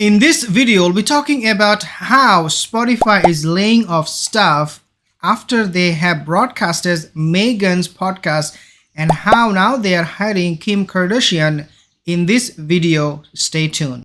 In this video, we'll be talking about how Spotify is laying off staff after they have broadcasted Meghan's podcast and how now they are hiring Kim Kardashian. In this video, stay tuned.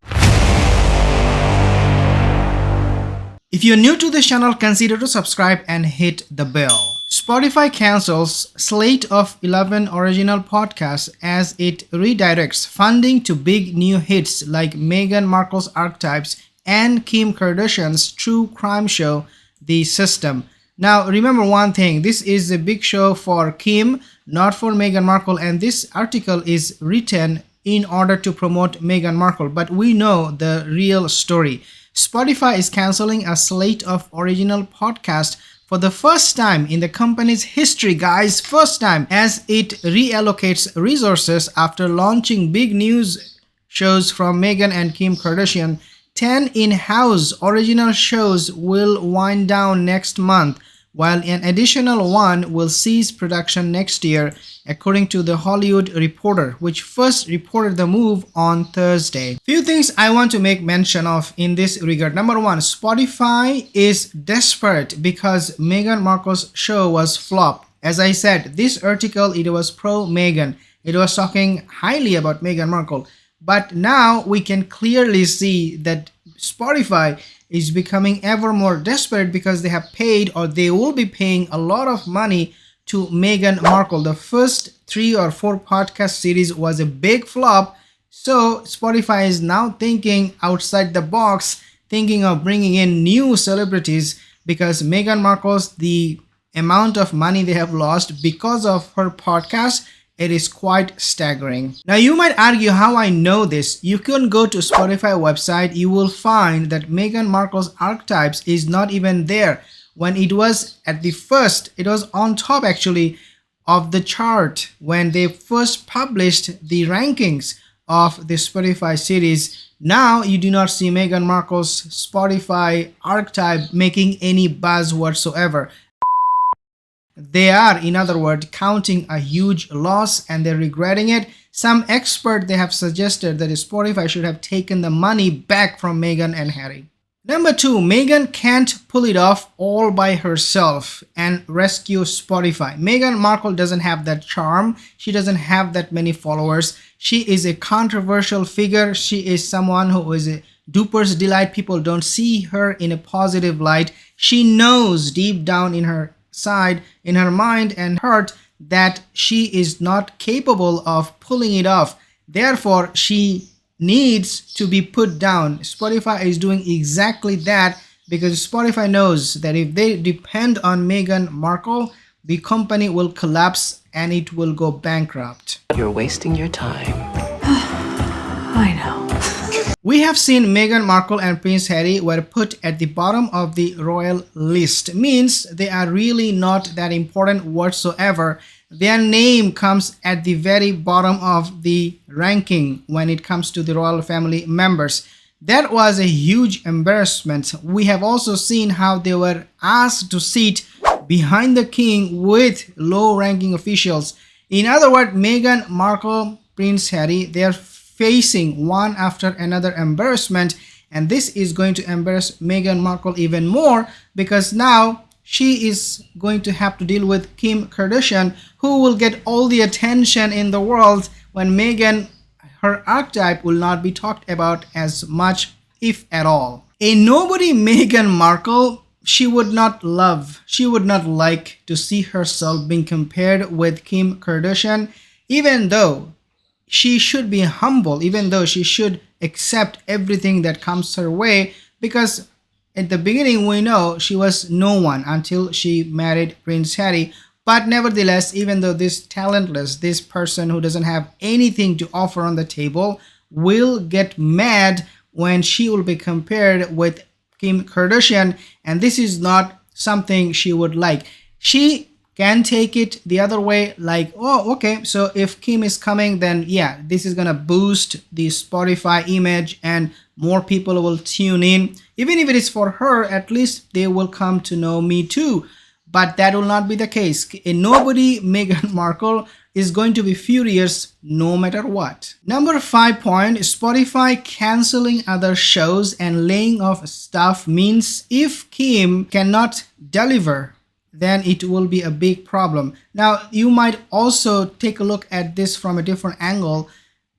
If you're new to this channel, consider to subscribe and hit the bell. Spotify cancels slate of 11 original podcasts as it redirects funding to big new hits like Meghan Markle's Archetypes and Kim Kardashian's true crime show, The System. Now, remember one thing, this is a big show for Kim, not for Meghan Markle, and this article is written in order to promote Meghan Markle, but we know the real story. Spotify is canceling a slate of original podcasts for the first time in the company's history, guys, first time, as it reallocates resources after launching big news shows from Meghan and Kim Kardashian. 10 in-house original shows will wind down next month, while an additional one will cease production next year, according to The Hollywood Reporter, which first reported the move on Thursday. Few things I want to make mention of in this regard. Number one, Spotify is desperate because Meghan Markle's show was flop. As I said, this article, it was pro-Meghan. It was talking highly about Meghan Markle. But now we can clearly see that Spotify is becoming ever more desperate because they have paid, or they will be paying, a lot of money to Meghan Markle. The first 3 or 4 podcast series was a big flop, so Spotify is now thinking outside the box, thinking of bringing in new celebrities because Meghan Markle's, the amount of money they have lost because of her podcast, it is quite staggering. Now you might argue how I know this. You can go to Spotify website, you will find that Meghan Markle's Archetypes is not even there. When it was at the first, it was on top actually of the chart when they first published the rankings of the Spotify series. Now you do not see Meghan Markle's Spotify Archetype making any buzz whatsoever. They are, in other words, counting a huge loss and they're regretting it. Some expert, they have suggested that Spotify should have taken the money back from Meghan and Harry. Number 2, Meghan can't pull it off all by herself and rescue Spotify. Meghan Markle doesn't have that charm. She doesn't have that many followers. She is a controversial figure. She is someone who is a duper's delight. People don't see her in a positive light. She knows deep down in her side, in her mind and heart, that she is not capable of pulling it off. Therefore, she needs to be put down. Spotify is doing exactly that because Spotify knows that if they depend on Meghan Markle, the company will collapse and it will go bankrupt. You're wasting your time. I know. We have seen Meghan Markle and Prince Harry were put at the bottom of the royal list. Means they are really not that important whatsoever. Their name comes at the very bottom of the ranking when it comes to the royal family members. That was a huge embarrassment. We have also seen how they were asked to sit behind the king with low-ranking officials. In other words, Meghan Markle, Prince Harry, they are facing one after another embarrassment, and this is going to embarrass Meghan Markle even more because now she is going to have to deal with Kim Kardashian, who will get all the attention in the world when Meghan, her archetype, will not be talked about as much, if at all. A nobody Meghan Markle, she would not like to see herself being compared with Kim Kardashian, even though she should be humble, even though she should accept everything that comes her way, because at the beginning we know she was no one until she married Prince Harry. But nevertheless, even though this talentless, this person who doesn't have anything to offer on the table will get mad when she will be compared with Kim Kardashian, and this is not something she would like. She can take it the other way, like, oh, okay, so if Kim is coming, then yeah, this is gonna boost the Spotify image and more people will tune in. Even if it is for her, at least they will come to know me too. but that will not be the case. Nobody, Meghan Markle, is going to be furious no matter what. Number 5 point, Spotify canceling other shows and laying off staff means if Kim cannot deliver, then it will be a big problem. Now, you might also take a look at this from a different angle.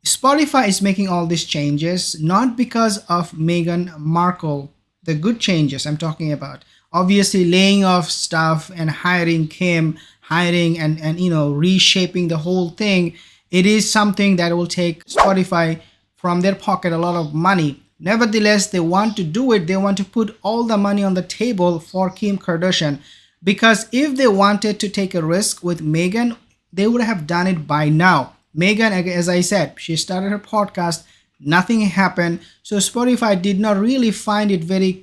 Spotify is making all these changes not because of Meghan Markle, the good changes I'm talking about. Obviously, laying off staff and hiring Kim, hiring and reshaping the whole thing, it is something that will take Spotify from their pocket a lot of money. Nevertheless, they want to do it. They want to put all the money on the table for Kim Kardashian, because if they wanted to take a risk with Meghan, they would have done it by now. Meghan, as I said, she started her podcast, nothing happened. So Spotify did not really find it very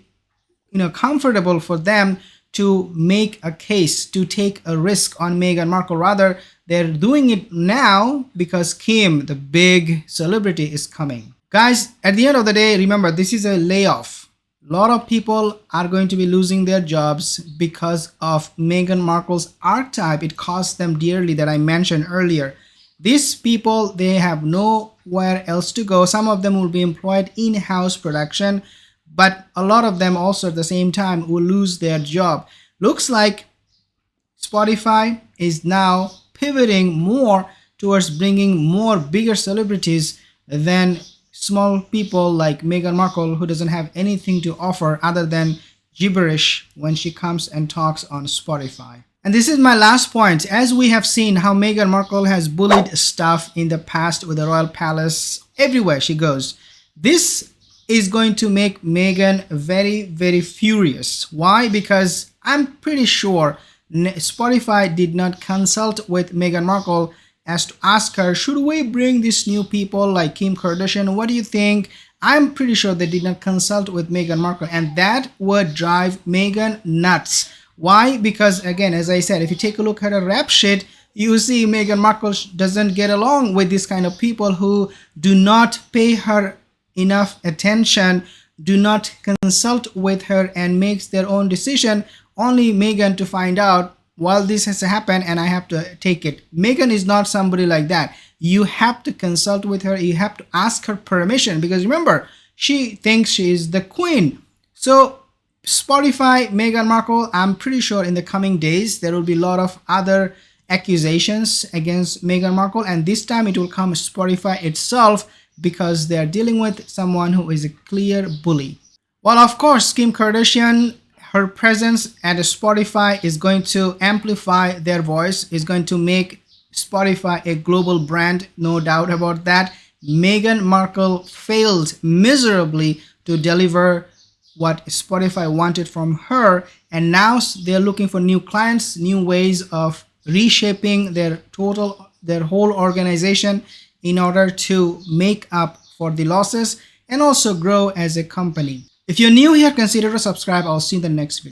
comfortable for them to make a case, to take a risk on Meghan Markle. Rather, they're doing it now because Kim, the big celebrity, is coming. Guys, at the end of the day, remember, this is a layoff. A lot of people are going to be losing their jobs because of Meghan Markle's archetype. It cost them dearly, that I mentioned earlier. These people, they have nowhere else to go. Some of them will be employed in-house production, but a lot of them also at the same time will lose their job. Looks like Spotify is now pivoting more towards bringing more bigger celebrities than small people like Meghan Markle, who doesn't have anything to offer other than gibberish when she comes and talks on Spotify. And this is my last point. As we have seen how Meghan Markle has bullied staff in the past with the royal palace, everywhere she goes, this is going to make Meghan very, very furious. Why? Because I'm pretty sure Spotify did not consult with Meghan Markle as to ask her, should we bring these new people like Kim Kardashian? What do you think? I'm pretty sure they did not consult with Meghan Markle, and that would drive Meghan nuts. Why? Because again, as I said, if you take a look at her rap sheet, you see Meghan Markle doesn't get along with this kind of people who do not pay her enough attention, do not consult with her, and makes their own decision. Only Meghan to find out, well, this has happened and I have to take it. Meghan is not somebody like that. You have to consult with her. You have to ask her permission, because remember, she thinks she is the queen. So Spotify, Meghan Markle, I'm pretty sure in the coming days there will be a lot of other accusations against Meghan Markle, and this time it will come Spotify itself, because they are dealing with someone who is a clear bully. Well, of course, Kim Kardashian, her presence at Spotify is going to amplify their voice, is going to make Spotify a global brand, no doubt about that. Meghan Markle failed miserably to deliver what Spotify wanted from her, and now they're looking for new clients, new ways of reshaping their whole organization in order to make up for the losses and also grow as a company. If you're new here, consider to subscribe. I'll see you in the next video.